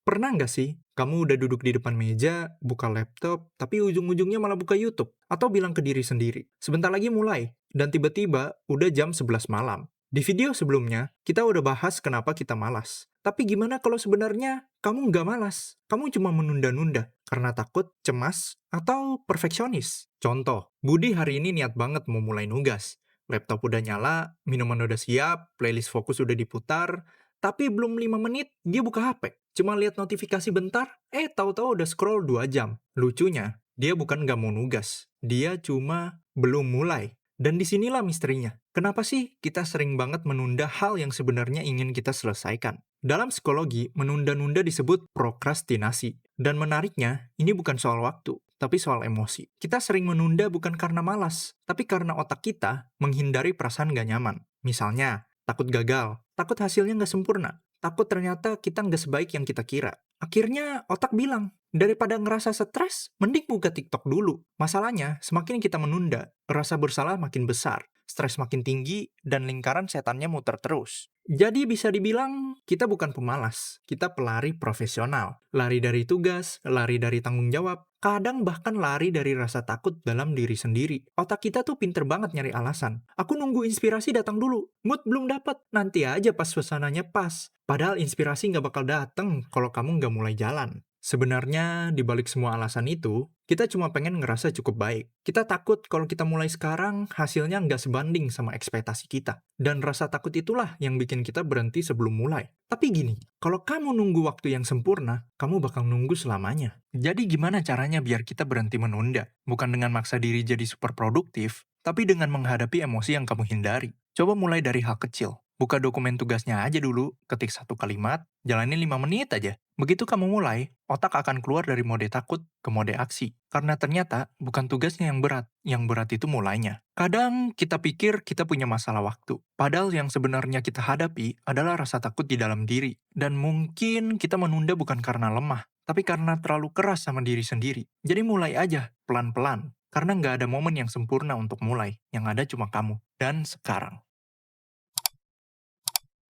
Pernah nggak sih, kamu udah duduk di depan meja, buka laptop, tapi ujung-ujungnya malah buka YouTube? Atau bilang ke diri sendiri, sebentar lagi mulai, dan tiba-tiba udah jam 11 malam. Di video sebelumnya, kita udah bahas kenapa kita malas. Tapi gimana kalau sebenarnya kamu nggak malas? Kamu cuma menunda-nunda karena takut, cemas, atau perfeksionis. Contoh, Budi hari ini niat banget mau mulai nugas. Laptop udah nyala, minuman udah siap, playlist fokus udah diputar, tapi belum 5 menit, dia buka HP. Cuma lihat notifikasi bentar, tahu-tahu udah scroll 2 jam. Lucunya, dia bukan nggak mau nugas. Dia cuma belum mulai. Dan disinilah misterinya. Kenapa sih kita sering banget menunda hal yang sebenarnya ingin kita selesaikan? Dalam psikologi, menunda-nunda disebut prokrastinasi. Dan menariknya, ini bukan soal waktu, tapi soal emosi. Kita sering menunda bukan karena malas, tapi karena otak kita menghindari perasaan nggak nyaman. Misalnya, takut gagal, takut hasilnya nggak sempurna, takut ternyata kita nggak sebaik yang kita kira. Akhirnya otak bilang, daripada ngerasa stres, mending buka TikTok dulu. Masalahnya, semakin kita menunda, rasa bersalah makin besar, stres makin tinggi, dan lingkaran setannya muter terus. Jadi bisa dibilang, kita bukan pemalas, kita pelari profesional. Lari dari tugas, lari dari tanggung jawab, kadang bahkan lari dari rasa takut dalam diri sendiri. Otak kita tuh pinter banget nyari alasan. Aku nunggu inspirasi datang dulu. Mood belum dapat. Nanti aja pas suasananya pas. Padahal inspirasi nggak bakal datang kalau kamu nggak mulai jalan. Sebenarnya, di balik semua alasan itu, kita cuma pengen ngerasa cukup baik. Kita takut kalau kita mulai sekarang, hasilnya nggak sebanding sama ekspektasi kita. Dan rasa takut itulah yang bikin kita berhenti sebelum mulai. Tapi gini, kalau kamu nunggu waktu yang sempurna, kamu bakal nunggu selamanya. Jadi gimana caranya biar kita berhenti menunda? Bukan dengan maksa diri jadi super produktif, tapi dengan menghadapi emosi yang kamu hindari. Coba mulai dari hal kecil. Buka dokumen tugasnya aja dulu, ketik satu kalimat, jalanin 5 menit aja. Begitu kamu mulai, otak akan keluar dari mode takut ke mode aksi. Karena ternyata bukan tugasnya yang berat itu mulainya. Kadang kita pikir kita punya masalah waktu, padahal yang sebenarnya kita hadapi adalah rasa takut di dalam diri. Dan mungkin kita menunda bukan karena lemah, tapi karena terlalu keras sama diri sendiri. Jadi mulai aja, pelan-pelan. Karena nggak ada momen yang sempurna untuk mulai, yang ada cuma kamu. Dan sekarang.